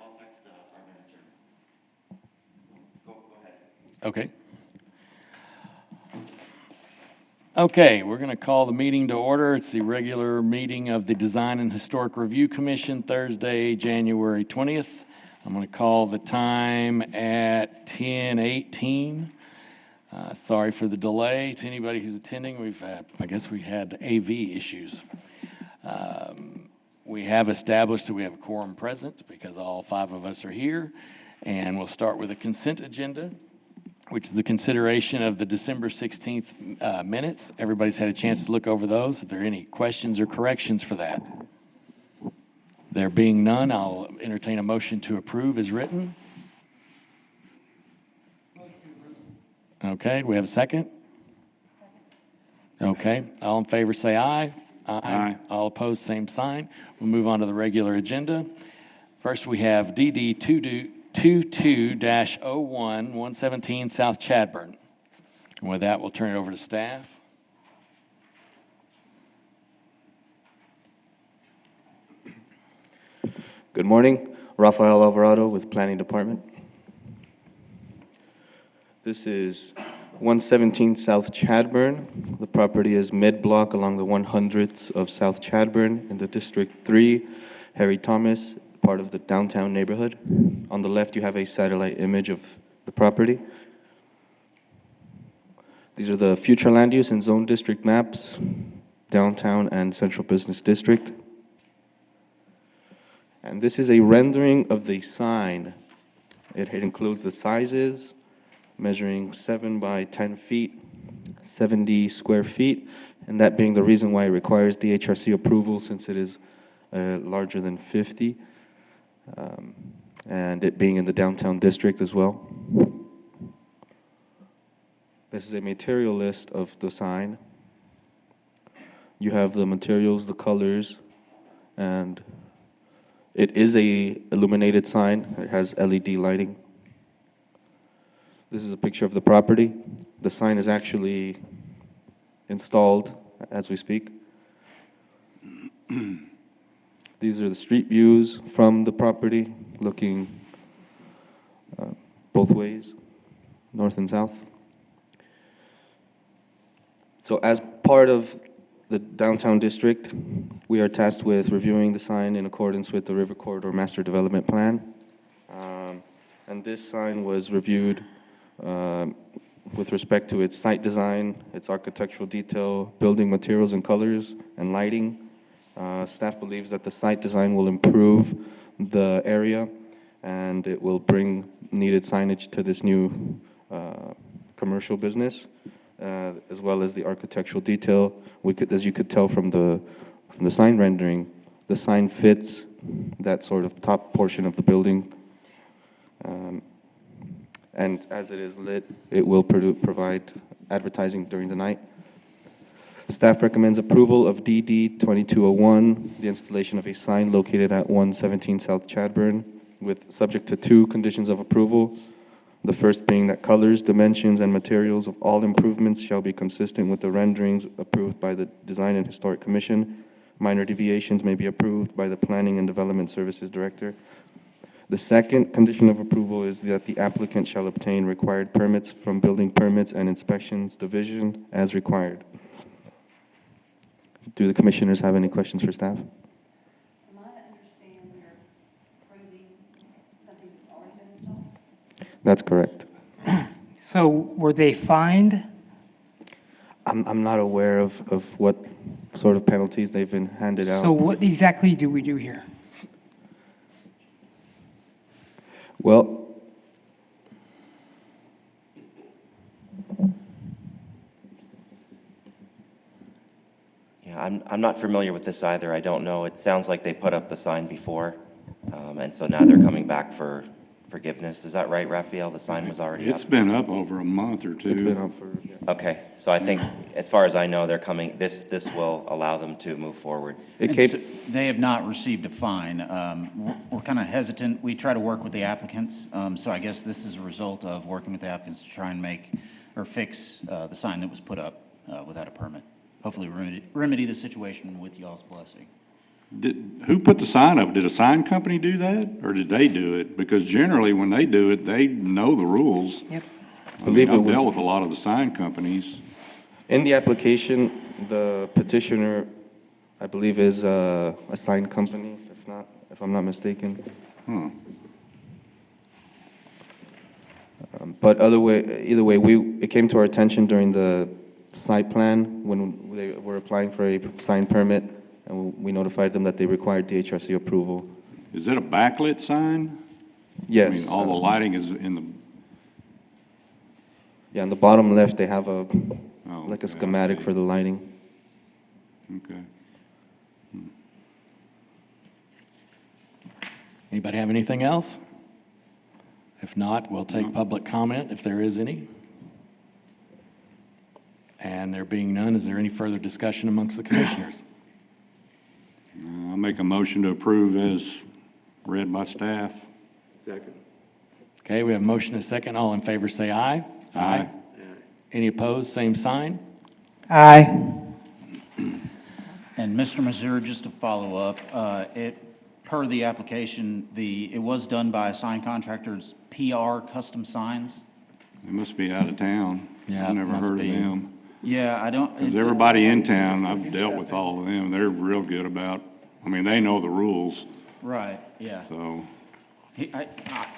I'll text our manager. Go ahead. Okay. Okay, we're going to call the meeting to order. It's the regular meeting of the Design and Historic Review Commission, Thursday, January 20th. I'm going to call the time at 10:18. Sorry for the delay to anybody who's attending. I guess we had AV issues. We have established that we have a quorum present because all 5 of us are here. And we'll start with a consent agenda, which is the consideration of the December 16th minutes. Everybody's had a chance to look over those. If there are any questions or corrections for that. There being none, I'll entertain a motion to approve as written. Okay, do we have a second? Okay, all in favor say aye. Aye. All opposed, same sign. We'll move on to the regular agenda. First, we have DD 22-01, 117 South Chadburn. And with that, we'll turn it over to staff. Good morning, Rafael Alvarado with Planning Department. This is 117 South Chadburn. The property is mid-block along the 100th of South Chadburn in the District 3, Harry Thomas, part of the downtown neighborhood. On the left, you have a satellite image of the property. These are the future land use and zone district maps, downtown and central business district. And this is a rendering of the sign. It includes the sizes, measuring 7 by 10 feet, 70 square feet, and that being the reason why it requires DHRC approval since it is larger than 50, and it being in the downtown district as well. This is a material list of the sign. You have the materials, the colors, and it is a illuminated sign. It has LED lighting. This is a picture of the property. The sign is actually installed as we speak. These are the street views from the property, looking both ways, north and south. So as part of the downtown district, we are tasked with reviewing the sign in accordance with the River Corridor Master Development Plan. And this sign was reviewed with respect to its site design, its architectural detail, building materials and colors, and lighting. Staff believes that the site design will improve the area and it will bring needed signage to this new commercial business, as well as the architectural detail. As you could tell from the sign rendering, the sign fits that sort of top portion of the building. And as it is lit, it will provide advertising during the night. Staff recommends approval of DD 2201, the installation of a sign located at 117 South Chadburn, subject to 2 conditions of approval. The first being that colors, dimensions, and materials of all improvements shall be consistent with the renderings approved by the Design and Historic Commission. Minor deviations may be approved by the Planning and Development Services Director. The second condition of approval is that the applicant shall obtain required permits from Building Permits and Inspections Division as required. Do the commissioners have any questions for staff? Am I to understand you're approving something that's already been installed? That's correct. So were they fined? I'm not aware of what sort of penalties they've been handed out. So what exactly do we do here? Well, Yeah, I'm not familiar with this either. I don't know. It sounds like they put up the sign before, and so now they're coming back for forgiveness. Is that right, Raphael? The sign was already up? It's been up over a month or two. it's been up for, yeah. Okay, so I think, as far as I know, they're coming, this will allow them to move forward. It And came, so they have not received a fine. We're kind of hesitant. We try to work with the applicants, so I guess this is a result of working with the applicants to try and make or fix the sign that was put up without a permit. Hopefully remedy the situation with y'all's blessing. Who put the sign up? Did a sign company do that, or did they do it? Because generally, when they do it, they know the rules. Yep. I Believe mean, it I've was- dealt with a lot of the sign companies. In the application, the petitioner, I believe, is a sign company, if I'm not mistaken. Huh. But either way, it came to our attention during the site plan when they were applying for a sign permit, and we notified them that they required DHRC approval. Is it a backlit sign? Yes. I mean, all the lighting is in the, Yeah, on the bottom left, they have Oh, like a yeah, I schematic see. for the lighting. okay. Anybody have anything else? If not, we'll take public comment if there is any. And there being none, is there any further discussion amongst the commissioners? I'll make a motion to approve as read by staff. Okay, we have a motion and a second. All in favor say aye. Aye. Any opposed, same sign. Aye. And Mr. Mazur, just to follow up, per the application, it was done by a sign contractor's PR Custom Signs. They must be out of town. Yeah, I've it never must heard of be. them. Yeah, I don't. Because everybody in town, I've dealt with all of them, they're real good about, I mean, they know the rules, Right, yeah. so,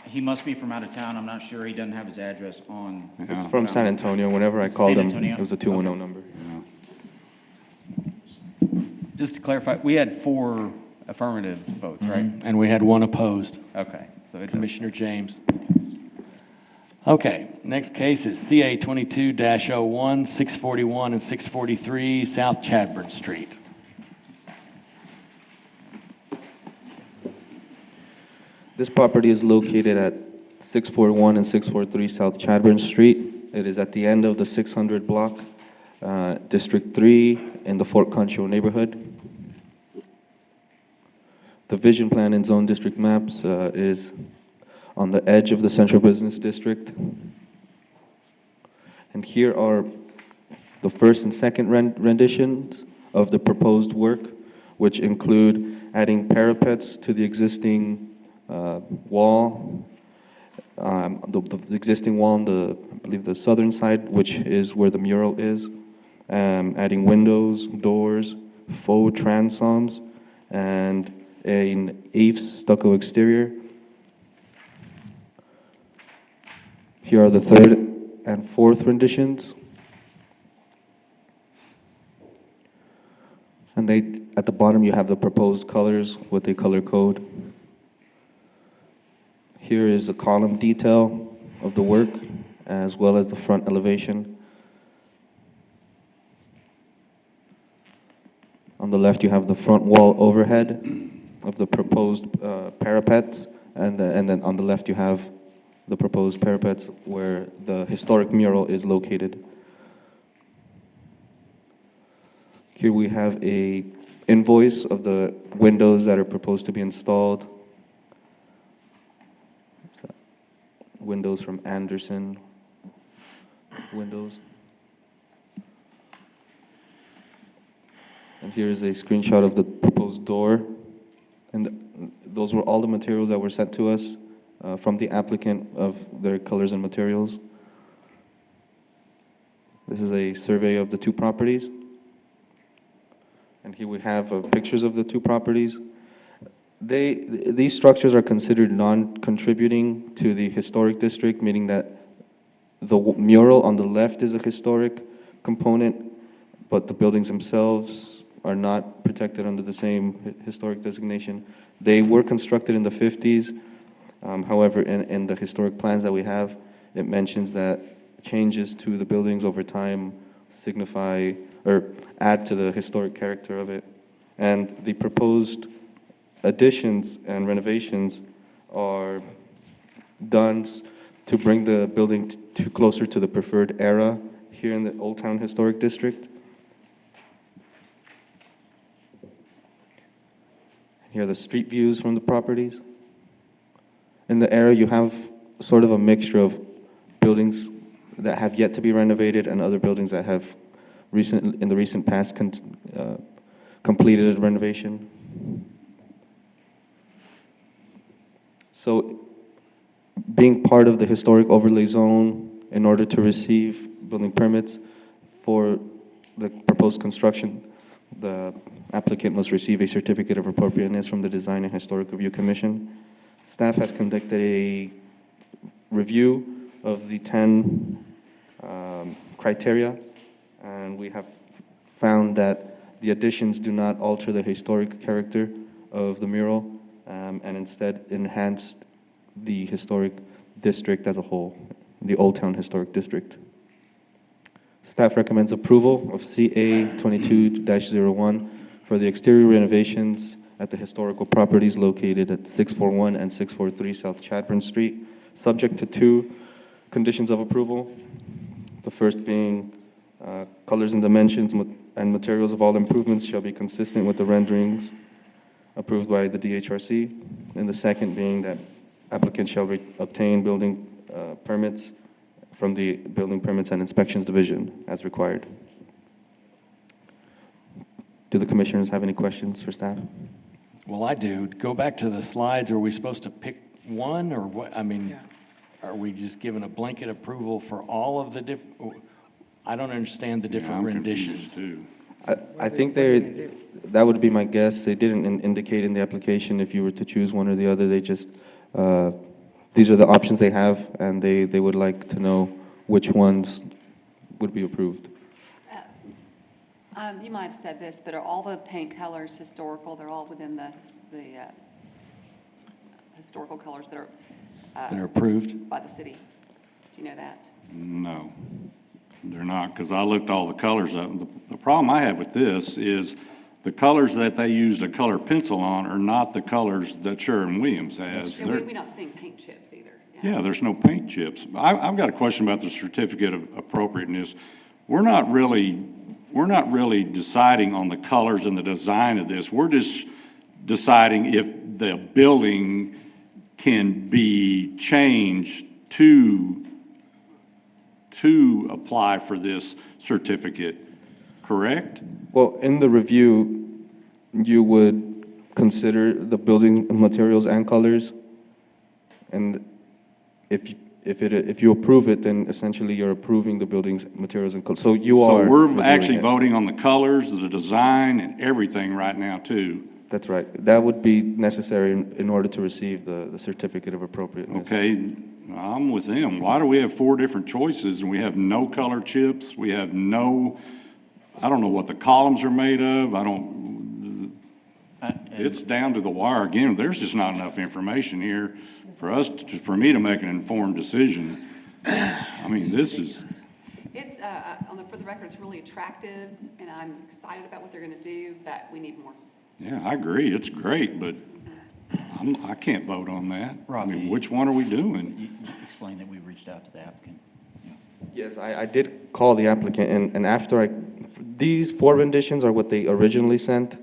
He must be from out of town, I'm not sure, he doesn't have his address on. yeah. It's from San Antonio. Whenever I called San them, Antonio? it was a 210 number. Just to clarify, we had 4 affirmative votes, right? And we had one opposed. Okay, so it does. Commissioner James. Okay, next case is CA 22-01, 641 and 643 South Chadbourne Street. This property is located at 641 and 643 South Chadbourne Street. It is at the end of the 600 block, District 3 in the Fort Concho neighborhood. The vision plan and zone district maps is on the edge of the central business district. And here are the first and second renditions of the proposed work, which include adding parapets to the existing wall, the existing wall on I believe the southern side, which is where the mural is, adding windows, doors, faux transoms, and an eaves stucco exterior. Here are the third and fourth renditions. And at the bottom, you have the proposed colors with a color code. Here is the column detail of the work, as well as the front elevation. On the left, you have the front wall overhead of the proposed parapets, and then on the left, you have the proposed parapets where the historic mural is located. Here we have a invoice of the windows that are proposed to be installed. Windows from Anderson Windows. And here is a screenshot of the proposed door. And those were all the materials that were sent to us from the applicant of their colors and materials. This is a survey of the 2 properties. And here we have pictures of the 2 properties. These structures are considered non-contributing to the historic district, meaning that the mural on the left is a historic component, but the buildings themselves are not protected under the same historic designation. They were constructed in the 50s. However, in the historic plans that we have, it mentions that changes to the buildings over time signify or add to the historic character of it. And the proposed additions and renovations are done to bring the building closer to the preferred era here in the Old Town Historic District. Here are the street views from the properties. In the area, you have sort of a mixture of buildings that have yet to be renovated and other buildings that have in the recent past completed renovation. So being part of the historic overlay zone, in order to receive building permits for the proposed construction, the applicant must receive a certificate of appropriateness from the Design and Historic Review Commission. Staff has conducted a review of the 10 criteria, and we have found that the additions do not alter the historic character of the mural, and instead enhance the historic district as a whole, the Old Town Historic District. Staff recommends approval of CA 22-01 for the exterior renovations at the historical properties located at 641 and 643 South Chadbourne Street, subject to 2 conditions of approval. The first being colors and dimensions and materials of all improvements shall be consistent with the renderings approved by the DHRC. And the second being that applicants shall obtain building permits from the Building Permits and Inspections Division as required. Do the commissioners have any questions for staff? Well, I do. Go back to the slides. Are we supposed to pick one, or what? I mean, are we just given a blanket approval for all of the different? I don't understand the different I'm renditions. confused too. I think that would be my guess. They didn't indicate in the application if you were to choose one or the other. They just, these are the options they have, and they would like to know which ones would be approved. You might have said this, but are all the paint colors historical? They're all within the historical colors that They're are approved? by the city? Do you know that? No, they're not, because I looked all the colors up. The problem I have with this is the colors that they used a color pencil on are not the colors that Sherwin-Williams has. Yeah, we're not seeing paint chips either. Yeah, there's no paint chips. I've got a question about the certificate of appropriateness. We're not really deciding on the colors and the design of this. We're just deciding if the building can be changed to apply for this certificate, correct? Well, in the review, you would consider the building materials and colors, and if you approve it, then essentially you're approving the building's materials and colors. So you are. So we're reviewing actually it. voting on the colors, the design, and everything right now, too. That's right. That would be necessary in order to receive the certificate of appropriateness. Okay, I'm with them. Why do we have 4 different choices and we have no color chips? We have no, I don't know what the columns are made of. It's down to the wire. Again, there's just not enough information here for me to make an informed decision. I mean, this is, It's, for the record, it's really attractive, and I'm excited about what they're going to do, but we need more. yeah, I agree. It's great, but I can't vote on that. I mean, Rafi. which one are we doing? You explained that we reached out to the applicant. Yes, I did call the applicant, and after these 4 renditions are what they originally sent,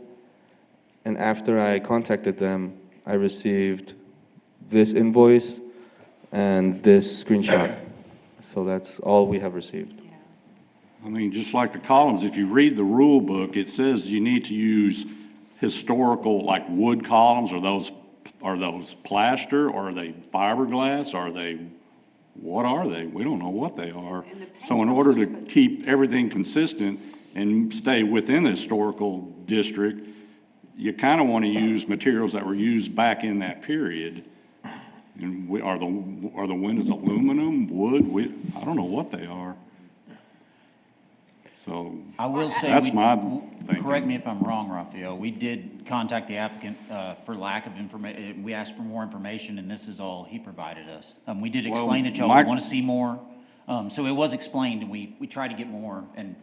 and after I contacted them, I received this invoice and this screenshot. So that's all we have received. Yeah. I mean, just like the columns, if you read the rule book, it says you need to use historical, like wood columns. Are those plaster, or are they fiberglass? What are they? We don't know what they are. And the paint So in order colors are to supposed to keep be- everything consistent and stay within the historical district, you kind of want to use materials that were used back in that period. And are the windows aluminum, wood? I don't know what they are. So I will say. That's my thinking. Correct me if I'm wrong, Raphael. We did contact the applicant for lack of information. We asked for more information, and this is all he provided us. We did Well, explain that y'all Mike- would want to see more. So it was explained, and we tried to get more, and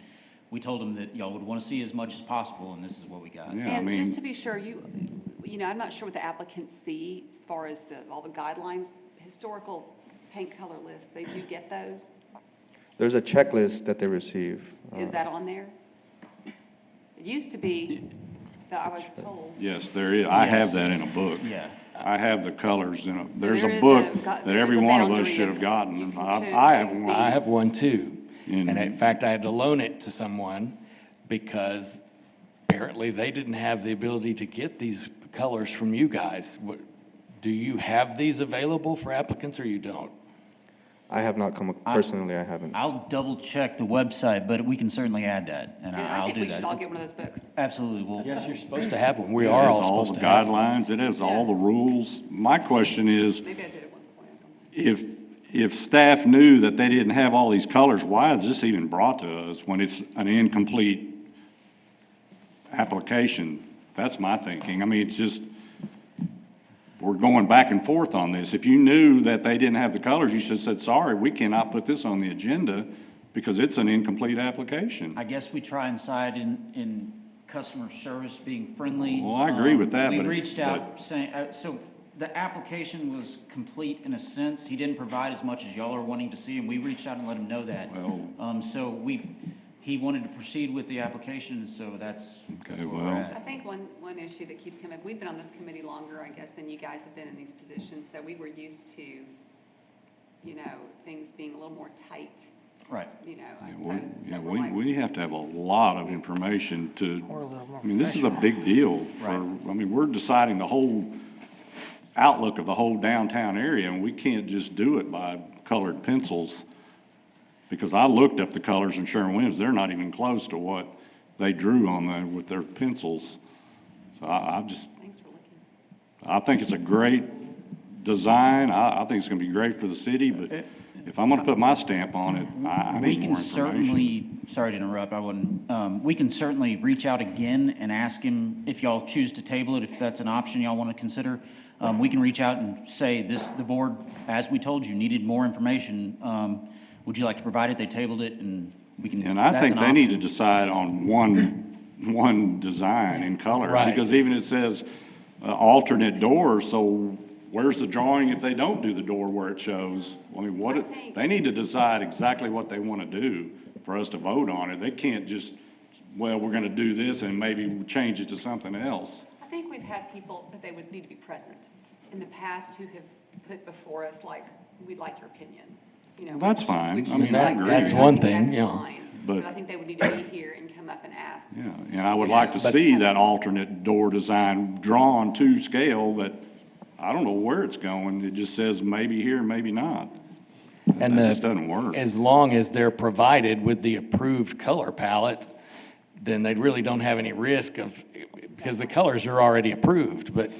we told him that y'all would want to see as much as possible, and this is what we got. Yeah, I And mean- just to be sure, you know, I'm not sure what the applicants see as far as all the guidelines, historical paint color list, they do get those? There's a checklist that they receive. Is that on there? It used to be, that I was told. yes, there is. I have Yes. that in a book. Yeah. I have the colors in a, there's there a is book a gu- that there every is a one of us boundary should of have gotten. you And can I have choose one. I have one too. And- And in fact, I had to loan it to someone because apparently they didn't have the ability to get these colors from you guys. Do you have these available for applicants or you don't? I have not come, personally, I haven't. I'll double check the website, but we can certainly add that, and And I I'll think do we should all that. get one of those books. Absolutely, well, Yes, you're supposed to have one. We It are has all all supposed the to have one. guidelines, it has all the rules. My question is, Maybe I did at one point, I don't know. if staff knew that they didn't have all these colors, why is this even brought to us when it's an incomplete application? That's my thinking. I mean, it's just, we're going back and forth on this. If you knew that they didn't have the colors, you should have said, sorry, we cannot put this on the agenda because it's an incomplete application. I guess we try and side in customer service being friendly. Well, I agree with that, We but if- reached out saying, so the application was complete in a sense. He didn't provide as much as y'all are wanting to see, and we reached out and let him know that. Well- So he wanted to proceed with the application, so that's Okay, where we're well- I at. think one issue that keeps coming up, we've been on this committee longer, I guess, than you guys have been in these positions, so we were used to, you know, things being a little more tight. Right. You know, I Yeah, we- suppose. And Yeah, so we're like, we have to have a lot of information to, Or a little more I mean, this is a big deal for, I mean, we're deciding the whole outlook of the whole downtown area, and we can't just do it by colored pencils. Because I looked up the colors in Sherwin-Williams, they're not even close to what they drew on with their pencils. So I just, Thanks for looking. I think it's a great design, I think it's gonna be great for the city, but if I'm gonna put my stamp on it, I We need can more information. certainly, sorry to interrupt, I wouldn't, we can certainly reach out again and ask him if y'all choose to table it, if that's an option y'all want to consider. We can reach out and say, the board, as we told you, needed more information. Would you like to provide it? They tabled it, and we can, And I that's think an they need to option. decide on one design in color. Right. Because even it says alternate door, so where's the drawing if they don't do the door where it shows? I mean, I think- they need to decide exactly what they want to do for us to vote on it. They can't just, well, we're going to do this and maybe change it to something else. I think we've had people, but they would need to be present in the past who have put before us, like, we'd like your opinion, you know. Well, that's which- fine. which I mean, is I like, agree. That's I one think thing, that's yeah. fine. But- But I think they would need to be here and come up and ask. Yeah, and I would like to see that alternate door design drawn to scale that, I don't know where it's going. It just says maybe here, maybe not. And That just doesn't work. as long as they're provided with the approved color palette, then they really don't have any risk of, because the colors are already approved, but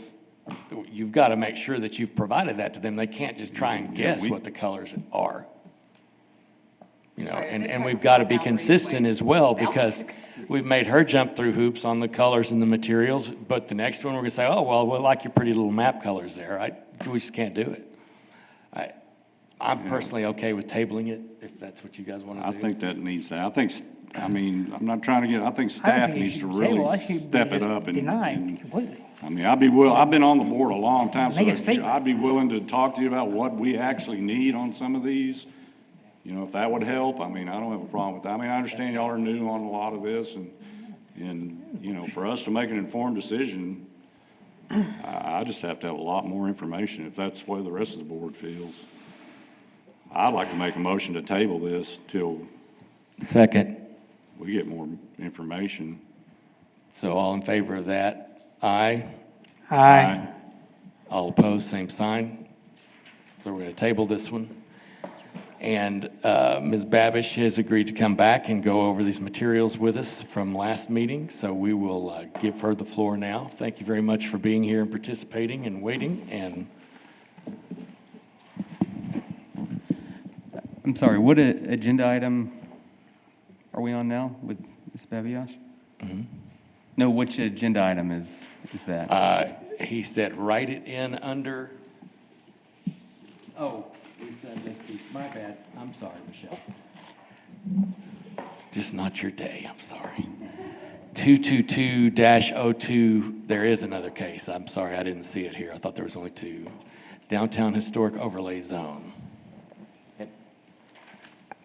you've got to make sure that you've provided that to them. They can't just try and Yeah, guess we- what the colors are. You know, Right, and, they and probably we've got to fill be out three consistent ways. as well, Spells. because we've made her jump through hoops on the colors and the materials, but the next one, we're going to say, oh, well, we like your pretty little map colors there. We just can't do it. I'm personally okay with tabling it, if that's what you guys want to I do. think that needs to, I mean, I'm not trying to get, I think I don't staff think it needs should to be tabled. I really should be step it just up and. denied and- completely. I mean, I've been on the board a long time, so Make a if you- statement. I'd be willing to talk to you about what we actually need on some of these. You know, if that would help, I mean, I don't have a problem with that. I mean, I understand y'all are new on a lot of this and, you know, for us to make an informed decision, I just have to have a lot more information if that's the way the rest of the board feels. I'd like to make a motion to table this till Second. we get more information. So all in favor of that? Aye. Aye. All opposed, same sign. So we're going to table this one. And Ms. Babish has agreed to come back and go over these materials with us from last meeting, so we will give her the floor now. Thank you very much for being here and participating and waiting, and I'm sorry, what agenda item are we on now with Ms. Babiash? No, which agenda item is that? he said write it in under, oh, we said, let's see, my bad, I'm sorry, Michelle. It's just not your day, I'm sorry. 222-02, there is another case, I'm sorry, I didn't see it here, I thought there was only two. Downtown Historic Overlay Zone.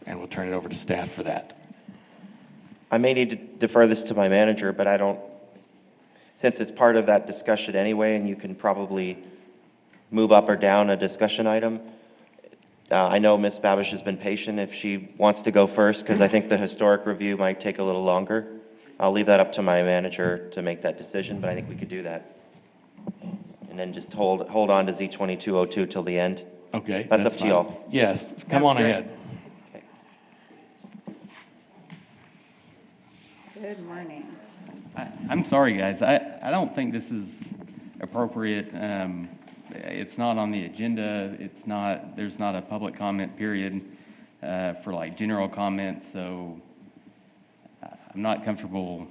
And we'll turn it over to staff for that. I may need to defer this to my manager, but I don't, since it's part of that discussion anyway, and you can probably move up or down a discussion item. I know Ms. Babish has been patient if she wants to go first, because I think the historic review might take a little longer. I'll leave that up to my manager to make that decision, but I think we could do that. and then just hold on to Z2202 till the end. Okay. That's up to fine. y'all. Yes, come on great. ahead. Good morning. I'm sorry, guys. I don't think this is appropriate. It's not on the agenda. There's not a public comment period for like general comments, so I'm not comfortable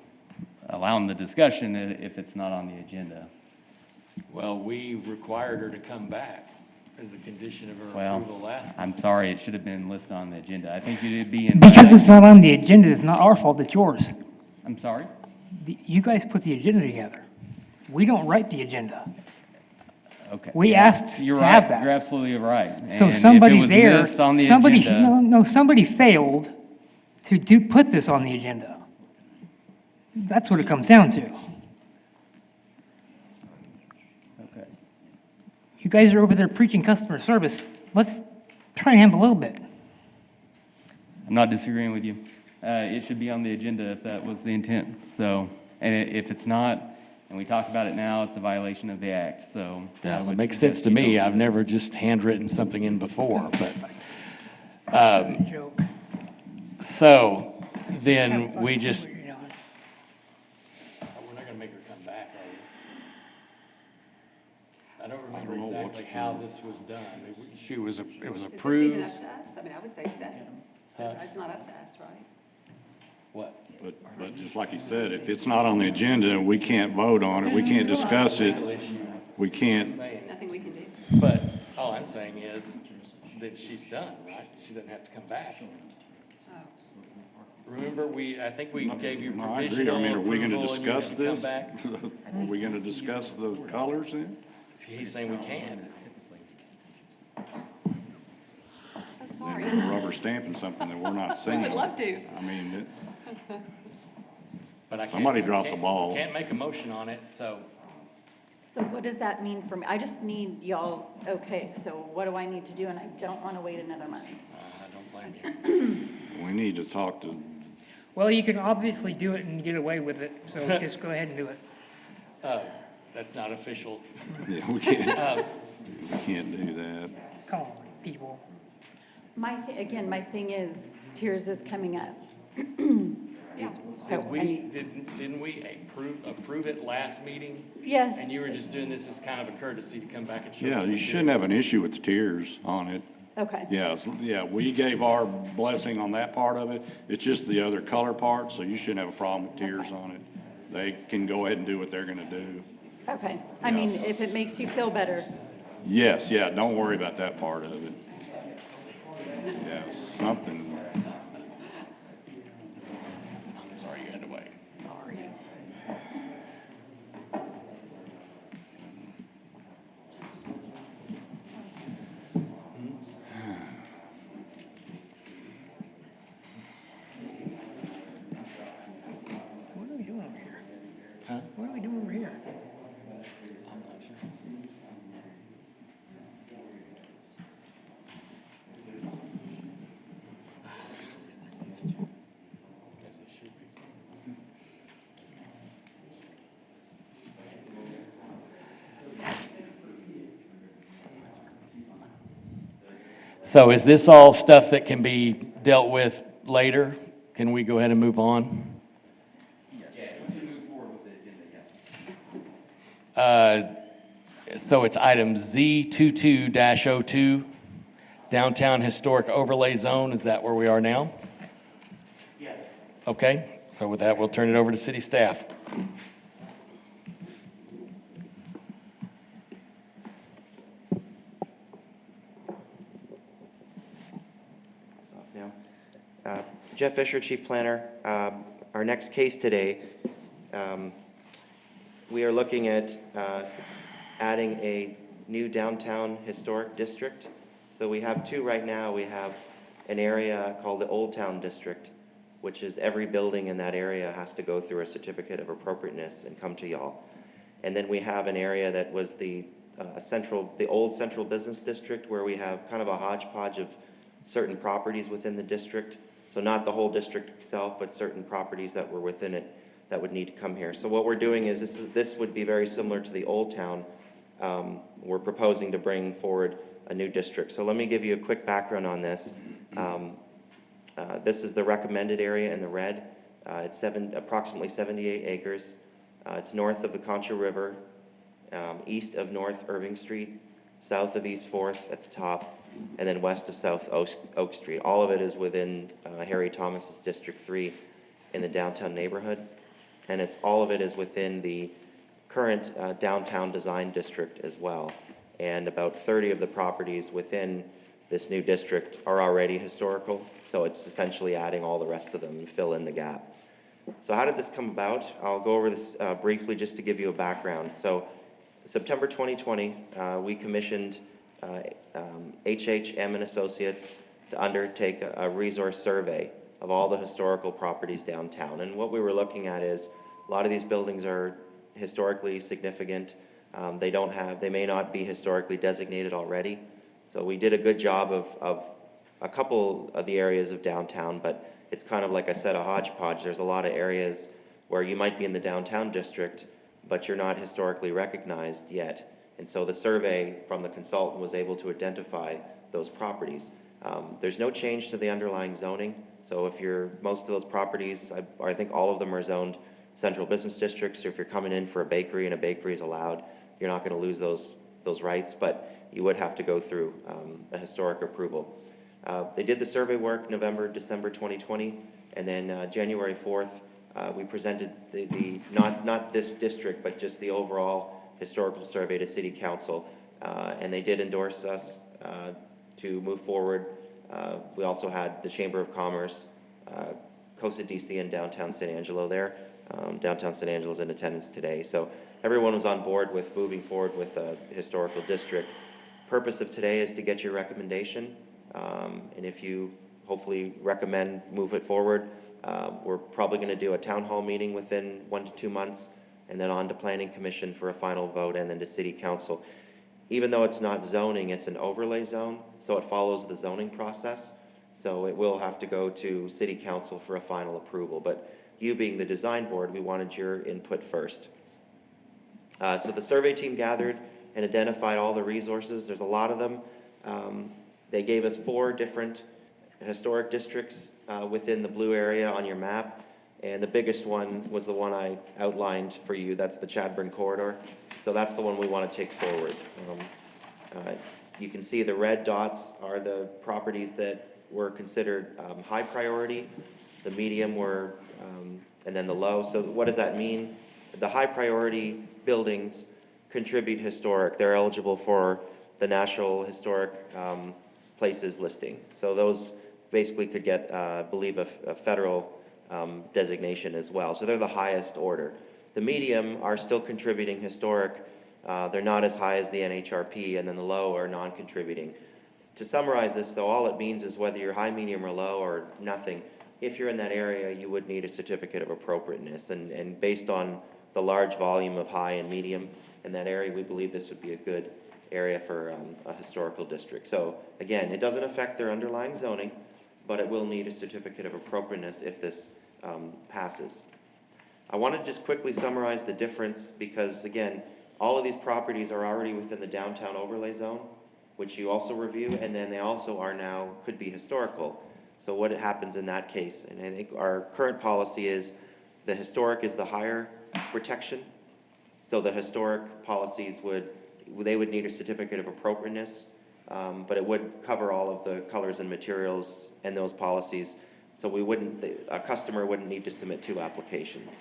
allowing the discussion if it's not on the agenda. Well, we required her to come back as a condition of her Well, approval last. I'm sorry, it should have been listed on the agenda. I think you'd be in. Because it's not on the agenda, it's not our fault, it's yours. I'm sorry? You guys put the agenda together. We don't write the agenda. Okay. We Yeah, asked you're to right. have that. You're absolutely right. So And if it somebody was there, missed on the somebody, agenda- somebody failed to put this on the agenda. That's what it comes down to. Okay. You guys are over there preaching customer service. Let's try and handle a little bit. I'm not disagreeing with you. It should be on the agenda if that was the intent. So, and if it's not, and we talk about it now, it's a violation of the act, so. Yeah, I it would makes sense suggest to you me. don't I've do it. never just handwritten something in before, but, Joke. so Have then fun we with just, what you're doing. we're not gonna make her come back, are we? I don't remember don't know what's exactly how this was done. It was Is this even approved. up to us? I mean, I would say stay. It's not up to us, right? What? But just like you said, if it's not on the agenda, we can't vote on it, we can't discuss it, we can't, Nothing we can do. But all I'm saying is that she's done, right? She doesn't have to come back. Oh. Remember, I think we gave you no, I agree. provisional I mean, are we gonna approval and you're discuss gonna come this? back? Are we gonna discuss the colors then? He's saying we can't. So sorry. Then we're rubber stamping something that we're not We seeing. would love to. I mean, But I can't. Somebody dropped the ball. Can't make a motion on it, so So what does that mean for me? I just need y'all's, okay, so what do I need to do? And I don't want to wait another month. I don't blame you. we need to talk to, Well, you can obviously do it and get away with it, so just go ahead and do it. That's not official. yeah, we can't do that. Come on, people. Again, my thing is, Tears is coming up. Yeah. So, Didn't we approve it last meeting? yes, And you were just doing this as kind of a courtesy to come back and show. Yeah, some you shouldn't have an issue with the tiers on it. okay. Yeah, we gave our blessing on that part of it. It's just the other color part, so you shouldn't have a problem with tiers on it. They can go ahead and do what they're gonna do. Okay. I mean, if it makes you feel better. Yes, yeah, don't worry about that part of it. Yeah, something, I'm sorry you had to wait. Sorry. What are we doing over here? Huh? What are we doing over here? I'm not sure. Guess it should be. So is this all stuff that can be dealt with later? Can we go ahead and move on? So it's item Z22-02, Downtown Historic Overlay Zone. Is that where we are now? Yes. Okay, so with that, we'll turn it over to city staff. It's off now. Jeff Fisher, Chief Planner. Our next case today, we are looking at adding a new downtown historic district. So we have two right now. We have an area called the Old Town District, which is every building in that area has to go through a certificate of appropriateness and come to y'all. And then we have an area that was the old central business district, where we have kind of a hodgepodge of certain properties within the district. So not the whole district itself, but certain properties that were within it that would need to come here. So what we're doing is this would be very similar to the Old Town we're proposing to bring forward a new district. So let me give you a quick background on this. This is the recommended area in the red. It's approximately 78 acres. It's north of the Concha River, east of North Irving Street, south of East 4th at the top, and then west of South Oak Street. All of it is within Harry Thomas's District 3 in the downtown neighborhood. And all of it is within the current downtown design district as well. And about 30 of the properties within this new district are already historical. So it's essentially adding all the rest of them and fill in the gap. So how did this come about? I'll go over this briefly just to give you a background. So September 2020, we commissioned HHM and Associates to undertake a resource survey of all the historical properties downtown. And what we were looking at is a lot of these buildings are historically significant. They may not be historically designated already. So we did a good job of a couple of the areas of downtown, but it's kind of, like I said, a hodgepodge. There's a lot of areas where you might be in the downtown district, but you're not historically recognized yet. And so the survey from the consultant was able to identify those properties. There's no change to the underlying zoning. So most of those properties, I think all of them are zoned central business districts. So if you're coming in for a bakery and a bakery is allowed, you're not going to lose those rights, but you would have to go through a historic approval. They did the survey work November, December 2020, and then January 4th, we presented not this district, but just the overall historical survey to City Council, and they did endorse us to move forward. We also had the Chamber of Commerce, COSA DC, and Downtown San Angelo there. Downtown San Angelo is in attendance today. So everyone was on board with moving forward with a historical district. Purpose of today is to get your recommendation, and if you hopefully move it forward, we're probably going to do a town hall meeting within 1 to 2 months, and then on to Planning Commission for a final vote, and then to City Council. Even though it's not zoning, it's an overlay zone, so it follows the zoning process. So it will have to go to City Council for a final approval. But you being the design board, we wanted your input first. So the survey team gathered and identified all the resources. There's a lot of them. They gave us 4 different historic districts within the blue area on your map. And the biggest one was the one I outlined for you. That's the Chadburn Corridor. So that's the one we want to take forward. You can see the red dots are the properties that were considered high priority. The medium were, and then the low. So what does that mean? The high priority buildings contribute historic. They're eligible for the National Historic Places listing. So those basically could get, I believe, a federal designation as well. So they're the highest order. The medium are still contributing historic. They're not as high as the NHRP, and then the low are non-contributing. To summarize this, though, all it means is whether you're high, medium, or low, or nothing, if you're in that area, you would need a certificate of appropriateness. And based on the large volume of high and medium in that area, we believe this would be a good area for a historical district. So again, it doesn't affect their underlying zoning, but it will need a certificate of appropriateness if this passes. I want to just quickly summarize the difference because, again, all of these properties are already within the downtown overlay zone, which you also review, and then they also could be historical. So what happens in that case? And I think our current policy is the historic is the higher protection. So the historic policies would need a certificate of appropriateness, but it would cover all of the colors and materials and those policies. So a customer wouldn't need to submit 2 applications.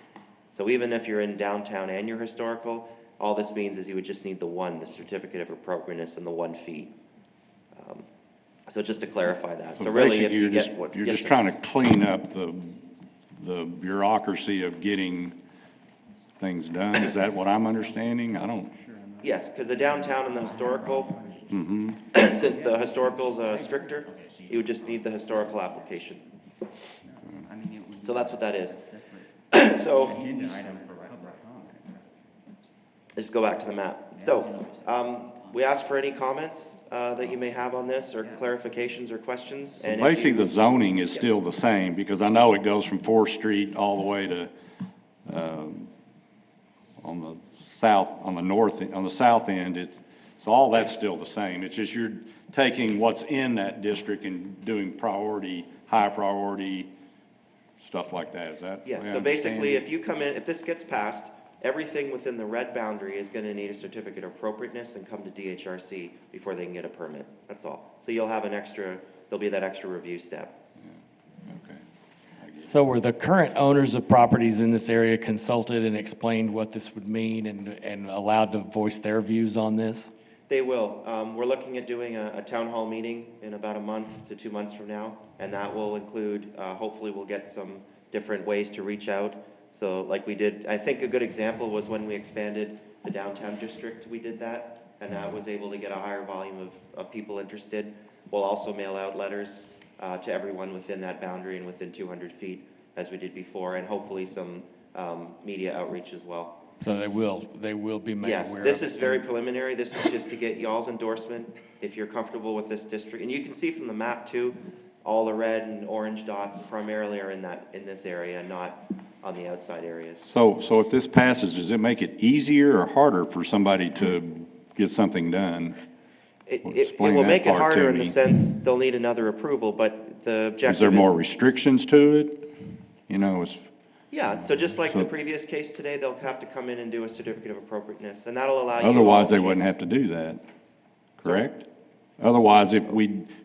So even if you're in downtown and you're historical, all this means is you would just need the certificate of appropriateness and the 1 fee. So just to clarify that. So really, if you get what... You're yes, just sir. trying to clean up the bureaucracy of getting things done. Is that what I'm understanding? I don't... Yes, because the downtown and the historical, since the historical's stricter, you would just need the historical application. So that's what that is. So, let's go back to the map. So, we ask for any comments that you may have on this, or clarifications or questions. And Basically, the zoning is still the same, because I know it goes from 4th Street all the way to, on the on the south end, so all that's still the same. It's just you're taking what's in that district and doing priority, high priority, stuff like that. Is that? Yes, the way I so basically, understand if you come in, if this gets passed, everything within the red boundary is gonna need a certificate of appropriateness and come to DHRC before they can get a permit, that's all. So you'll have there'll be that extra review step. it? Okay. I get it. So were the current owners of properties in this area consulted and explained what this would mean and allowed to voice their views on this? They will. We're looking at doing a town hall meeting in about a month to 2 months from now, and that will include, hopefully we'll get some different ways to reach out. So like we did, I think a good example was when we expanded the downtown district, we did that, and that was able to get a higher volume of people interested. We'll also mail out letters to everyone within that boundary and within 200 feet, as we did before, and hopefully some media outreach as well. So they will be made Yes, aware of this it. is very preliminary. This is just to get y'all's endorsement, if you're comfortable with this district. And you can see from the map too, all the red and orange dots primarily are in this area, not on the outside areas. So if this passes, does it make it easier or harder for somebody to get something done? It Explain will that make it part to harder in the me. sense they'll need another approval, but the objective Is there more restrictions to it? You know, Yeah, so just like the So- previous case today, they'll have to come in and do a certificate of appropriateness, and that'll allow you all otherwise they a wouldn't chance. have to do that, correct? Otherwise, if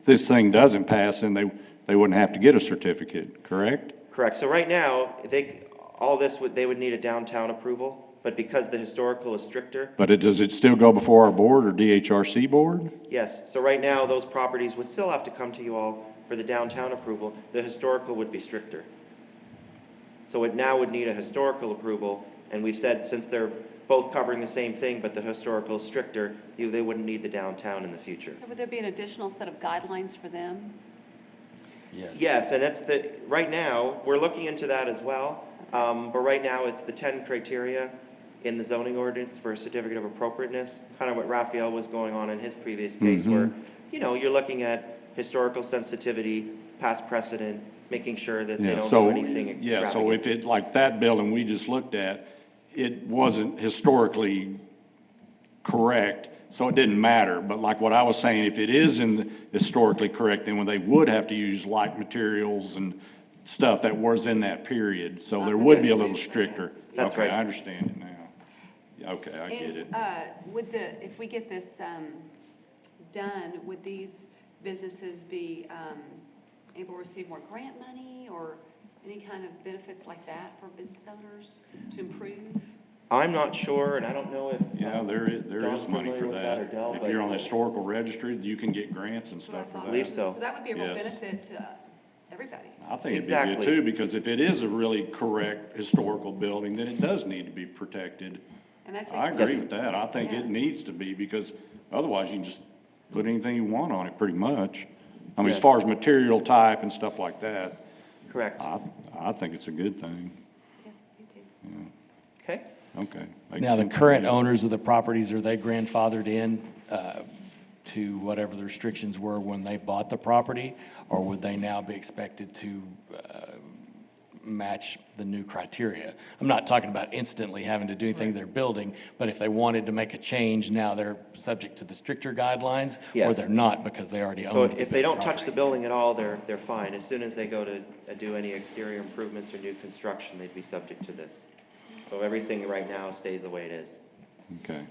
this thing doesn't pass, then they wouldn't have to get a certificate, correct? Correct. So right now, they would need a downtown approval, but because the historical is stricter, But does it still go before our board or DHRC board? yes. So right now, those properties would still have to come to you all for the downtown approval. The historical would be stricter. So it now would need a historical approval, and we've said since they're both covering the same thing, but the historical is stricter, they wouldn't need the downtown in the future. So would there be an additional set of guidelines for them? Yes. Yes, and right now, we're looking into that as well, but right now, it's the 10 criteria in the zoning ordinance for a certificate of appropriateness, kind of what Raphael was going on in his previous case, where, you're looking at historical sensitivity, past precedent, making sure that they Yeah, don't so, do anything extravagant. yeah, so if it, like that building we just looked at, it wasn't historically correct, so it didn't matter. But like what I was saying, if it is historically correct, then when they would have to use light materials and stuff that was in that period, so there would be a little stricter. That's Okay, right. I understand it now. Yeah, okay, I get it. And if we get this done, would these businesses be able to receive more grant money or any kind of benefits like that for business owners to improve? I'm not sure, and I don't know if. Yeah, there is Dawn's money familiar for with that. or Del, If but- you're on the historical registry, you can get grants and That's what I stuff for thought. that. Believe so. So that would be a real Yes. benefit to everybody. I think it'd be Exactly. good too, because if it is a really correct historical building, then it does need to be protected. And that takes. I agree Yes. with that. I think Yeah. it needs to be, because otherwise you can just put anything you want on it, pretty much. I mean, as Yes. far as material type and stuff like that, Correct. I think it's a good thing. Yeah, me too. Okay. Okay. Makes Now, the sense to current me. owners of the properties, are they grandfathered in to whatever the restrictions were when they bought the property? Or would they now be expected to match the new criteria? I'm not talking about instantly having to do anything to their building, but if they wanted to make a change, now they're subject to the stricter guidelines? Or Yes. they're not because they already So own the if they don't touch property? the building at all, they're fine. As soon as they go to do any exterior improvements or new construction, they'd be subject to this. So everything right now stays the way it is. Okay.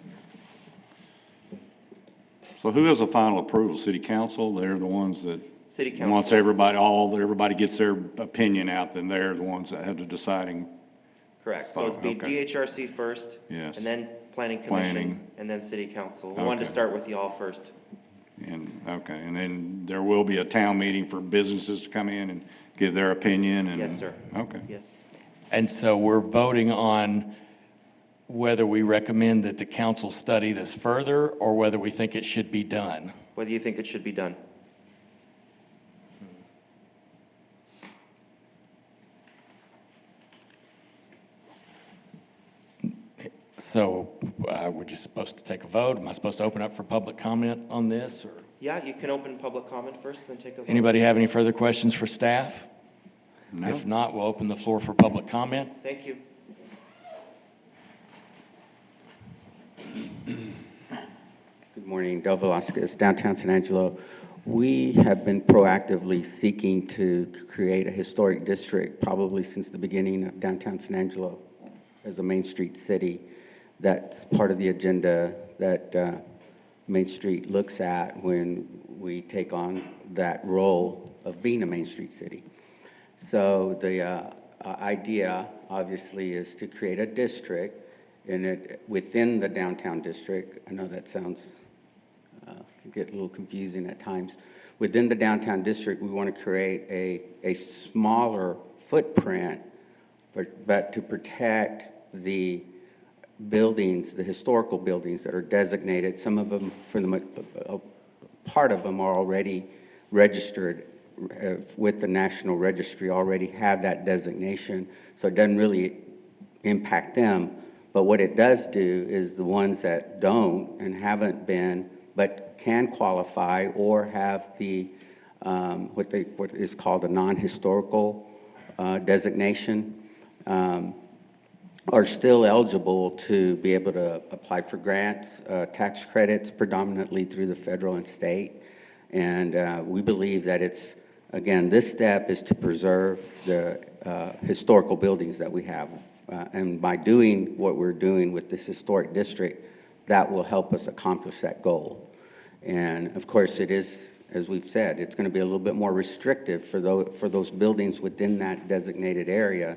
So who has the final approval? City council? They're the ones that, City council. once everybody gets their opinion out, then they're the ones that have the deciding. Correct. So it'd be Okay. DHRC first. Yes. And then planning Planning. commission, and then city council. We wanted to Okay. start with y'all first. Okay, and then there will be a town meeting for businesses to come in and give their opinion and? Yes, sir. Okay. Yes. And so we're voting on whether we recommend that the council study this further or whether we think it should be done. Whether you think it should be done. So we're just supposed to take a vote? Am I supposed to open up for public comment on this? Or Yeah, you can open public comment first, then take a vote. anybody have any further questions for staff? No? If not, we'll open the floor for public comment. Thank you. Good morning, Del Velasquez, downtown San Angelo. We have been proactively seeking to create a historic district probably since the beginning of downtown San Angelo as a Main Street city. That's part of the agenda that Main Street looks at when we take on that role of being a Main Street city. So the idea, obviously, is to create a district within the downtown district. I know that sounds can get a little confusing at times. Within the downtown district, we want to create a smaller footprint, but to protect the buildings, the historical buildings that are designated. Some of them, part of them are already registered with the National Registry, already have that designation, so it doesn't really impact them. But what it does do is the ones that don't and haven't been, but can qualify or have the, what is called a non-historical designation, are still eligible to be able to apply for grants, tax credits, predominantly through the federal and state. And we believe that it's, again, this step is to preserve the historical buildings that we have. And by doing what we're doing with this historic district, that will help us accomplish that goal. And of course, it is, as we've said, it's going to be a little bit more restrictive for those buildings within that designated area.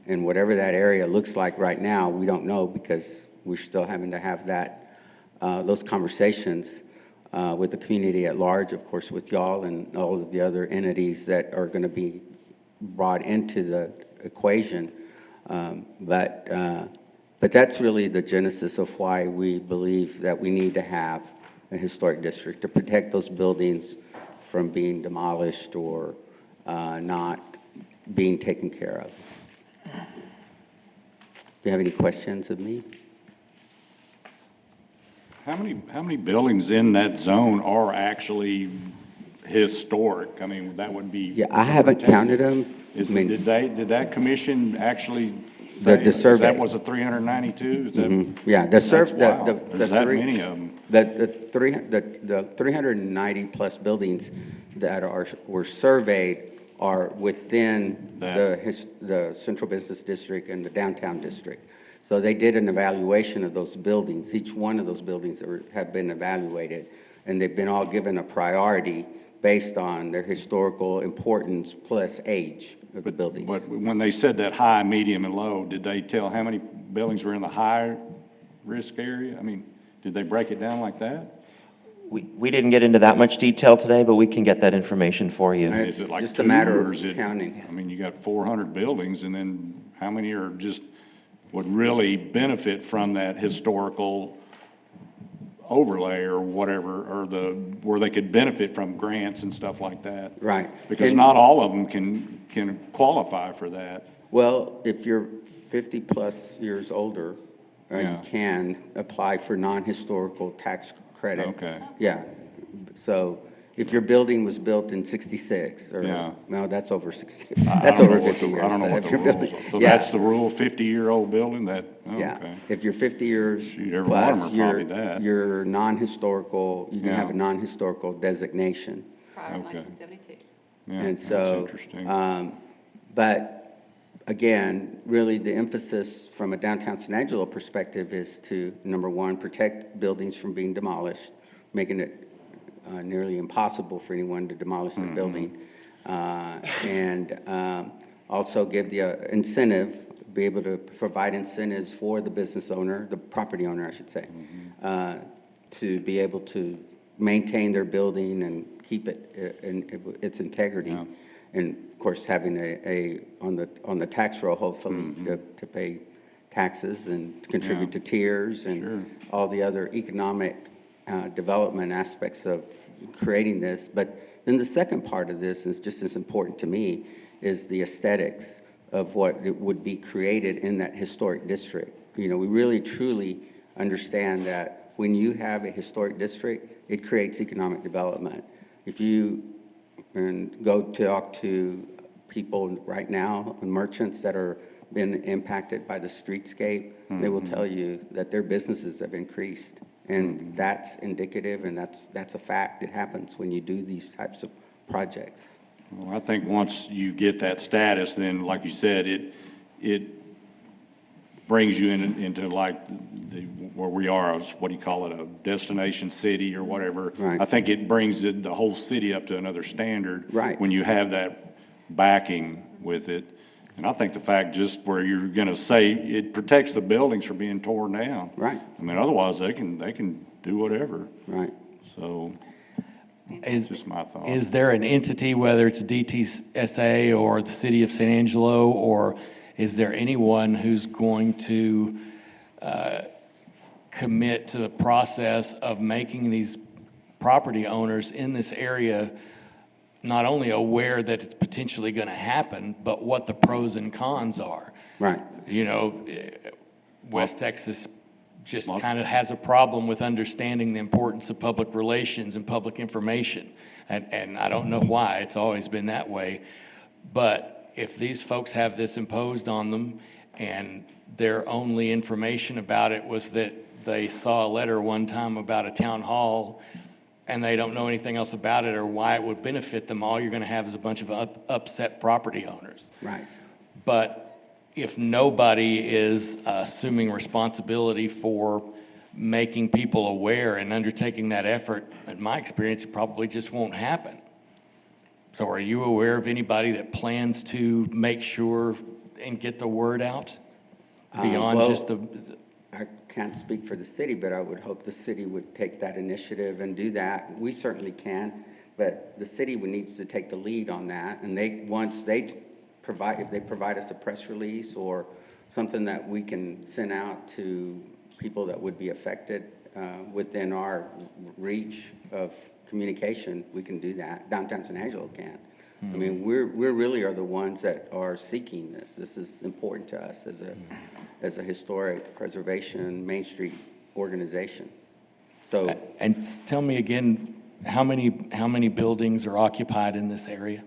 And whatever that area looks like right now, we don't know, because we're still having to have that, those conversations with the community at large, of course, with y'all and all of the other entities that are going to be brought into the equation. But that's really the genesis of why we believe that we need to have a historic district, to protect those buildings from being demolished or not being taken care of. Do you have any questions of me? How many buildings in that zone are actually historic? I mean, that would be. Yeah, I haven't counted them. Did that commission actually? The survey. That was a 392? Is that? Yeah, There's that many of them. The 390 plus buildings that were surveyed are within the Central Business District and the Downtown District. So they did an evaluation of those buildings. Each one of those buildings have been evaluated, and they've been all given a priority based on their historical importance plus age of the buildings. But when they said that high, medium, and low, did they tell how many buildings were in the high risk area? I mean, did they break it down like that? We didn't get into that much detail today, but we can get that information for you. Is it like just two, a matter or of is it, counting. I mean, you got 400 buildings, and then how many are just, would really benefit from that historical overlay or whatever, or where they could benefit from grants and stuff like that? Right. Because And- not all of them can qualify for that. Well, if you're 50 plus years older, you Yeah. can apply for non-historical tax credits. Okay. Yeah. So if your building was built in 66, or, Yeah. no, that's over 60, I that's don't know over what 50 the- years. I don't know what If the your rules building- are. So yeah. that's the rule, 50-year-old building, that, Yeah. okay. If you're 50 years Shoot, every one of plus, them are probably that. you're non-historical, you can have a Yeah. non-historical designation. Prior to Okay. 1972. Yeah, And that's so, interesting. but again, really the emphasis from a downtown San Angelo perspective is to, number one, protect buildings from being demolished, making it nearly impossible for anyone to demolish their building. And also give the incentive, be able to provide incentives for the business owner, the property owner, I should say, to be able to maintain their building and keep it in its integrity. Yeah. And of course, having on the tax roll, hopefully, to pay taxes and contribute to tiers and all the other economic development aspects of creating this. But then the second part of this is just as important to me, is the aesthetics of what it would be created in that historic district. You know, we really truly understand that when you have a historic district, it creates economic development. If you go talk to people right now, merchants that are been impacted by the streetscape, they will tell you that their businesses have increased And that's indicative, and that's a fact. It happens when you do these types of projects. Well, I think once you get that status, then, like you said, it brings you into like where we are, what do you call it, a destination city or whatever. Right. I think it brings the whole city up to another standard. Right. When you have that backing with it. And I think the fact just where you're gonna say it protects the buildings from being torn down. Right. I mean, otherwise they can do whatever. Right. So Is, just my thought. is there an entity, whether it's DTSA or the city of San Angelo, or is there anyone who's going to commit to the process of making these property owners in this area not only aware that it's potentially going to happen, but what the pros and cons are? Right. You know, West Texas just kind of has a problem with understanding the importance of public relations and public information. And I don't know why, it's always been that way. But if these folks have this imposed on them and their only information about it was that they saw a letter one time about a town hall and they don't know anything else about it or why it would benefit them, all you're going to have is a bunch of upset property owners. Right. But if nobody is assuming responsibility for making people aware and undertaking that effort, in my experience, it probably just won't happen. So are you aware of anybody that plans to make sure and get the word out beyond well, just the... I can't speak for the city, but I would hope the city would take that initiative and do that. We certainly can, but the city needs to take the lead on that. And if they provide us a press release or something that we can send out to people that would be affected within our reach of communication, we can do that. Downtown San Angelo can. I mean, we really are the ones that are seeking this. This is important to us as a historic preservation Main Street organization. So, And tell me again, how many buildings are occupied in this area?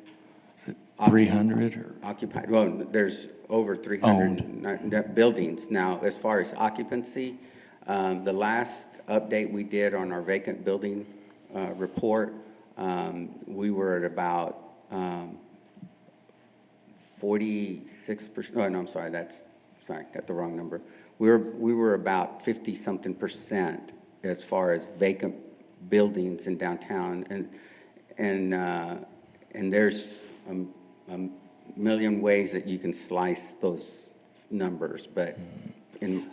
Is it 300 or? occupied, well, there's over 300 buildings. Now, as far as occupancy, the last update we did on our vacant building report, we were at about 46%. Oh, no, I'm sorry, got the wrong number. We were about 50-something% as far as vacant buildings in downtown, and there's a million ways that you can slice those numbers, but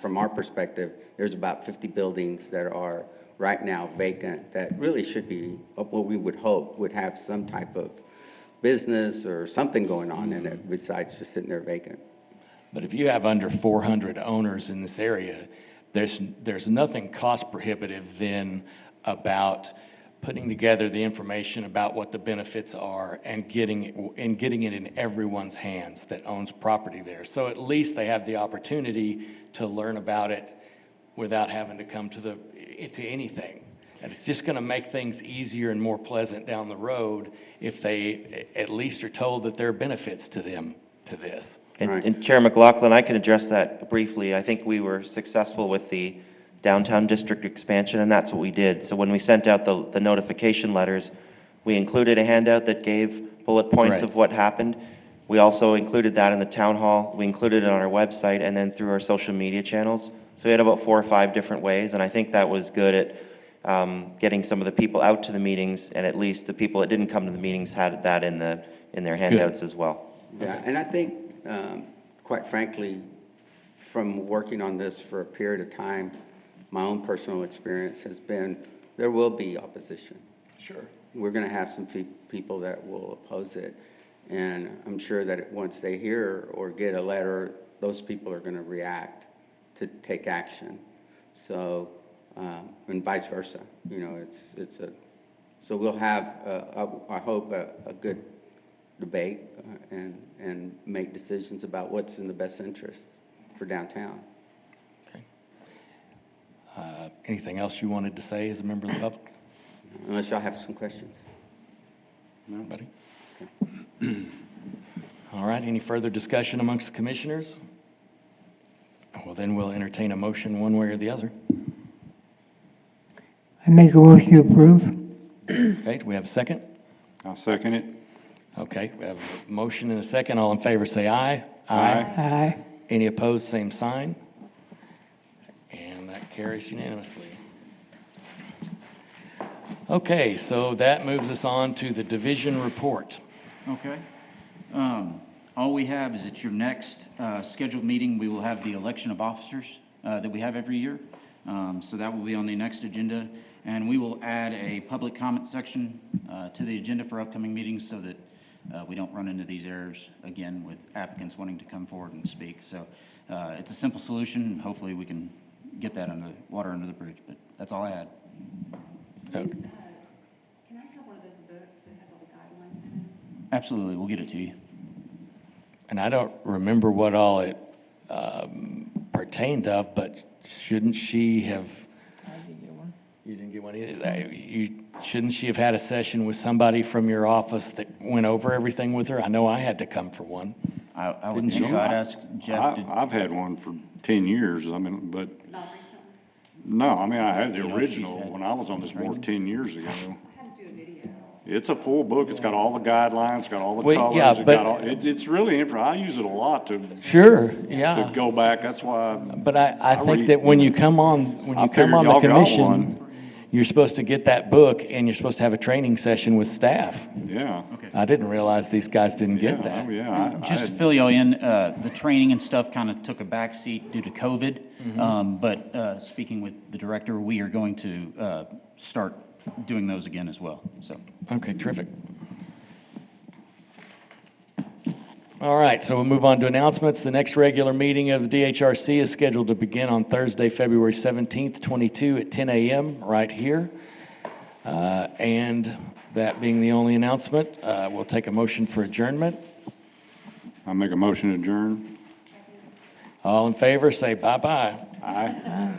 from our perspective, there's about 50 buildings that are right now vacant that really should be what we would hope would have some type of business or something going on in it besides just sitting there vacant. But if you have under 400 owners in this area, there's nothing cost prohibitive then about putting together the information about what the benefits are and getting it in everyone's hands that owns property there. So at least they have the opportunity to learn about it without having to come to anything. And it's just going to make things easier and more pleasant down the road if they at least are told that there are benefits to them to this. And Chair McLaughlin, I can address that briefly. I think we were successful with the downtown district expansion, and that's what we did. So when we sent out the notification letters, we included a handout that gave bullet points of what happened. We also included that in the town hall. We included it on our website and then through our social media channels. So we had about 4 or 5 different ways, and I think that was good at getting some of the people out to the meetings, and at least the people that didn't come to the meetings had that in their handouts as well. Yeah, and I think, quite frankly, from working on this for a period of time, my own personal experience has been there will be opposition. Sure. We're going to have some people that will oppose it, and I'm sure that once they hear or get a letter, those people are going to react to take action. So, and vice versa. You know, so we'll have, I hope, a good debate and make decisions about what's in the best interest for downtown. Okay. Anything else you wanted to say as a member of the public? Unless y'all have some questions. Nobody? Okay. All right, any further discussion amongst the commissioners? Well, then we'll entertain a motion one way or the other. I make a motion to approve. Okay, do we have a second? I'll second it. Okay, we have a motion and a second. All in favor, say aye. Aye. Any opposed, same sign. And that carries unanimously. Okay, so that moves us on to the division report. Okay. All we have is at your next scheduled meeting, we will have the election of officers that we have every year. So that will be on the next agenda. And we will add a public comment section to the agenda for upcoming meetings so that we don't run into these errors again with applicants wanting to come forward and speak. So it's a simple solution. Hopefully we can get that water under the bridge, but that's all I had. Okay. Can I have one of those books that has all the guidelines in it? Absolutely, we'll get it to you. And I don't remember what all it pertained of, but shouldn't she have? You didn't get one either. Shouldn't she have had a session with somebody from your office that went over everything with her? I know I had to come for one. I would Didn't think you? so. I'd ask Jeff. I've had one for 10 years, I mean, but, Not recently? no, I mean, I had the You know if she's original had when I was on this board 10 years ago. I had to do a video. It's a full book, it's got all the guidelines, it's got all the Well, yeah, colors, but- it's really, I use it a lot to Sure, to yeah. go back, that's why. But I think read- that when you come on, I figured the y'all got commission, one. you're supposed to get that book and you're supposed to have a training session with staff. Yeah. Okay. I didn't realize these guys didn't get Yeah, that. oh, yeah, I Just to had- fill y'all in, the training and stuff kind of took a backseat due to COVID. But speaking with the director, we are going to start doing those again as well, so. Okay, terrific. All right, so we'll move on to announcements. The next regular meeting of the DHRC is scheduled to begin on Thursday, February 17th, 22 at 10 a.m. right here. And that being the only announcement, we'll take a motion for adjournment. I make a motion to adjourn. All in favor, say bye-bye. Aye.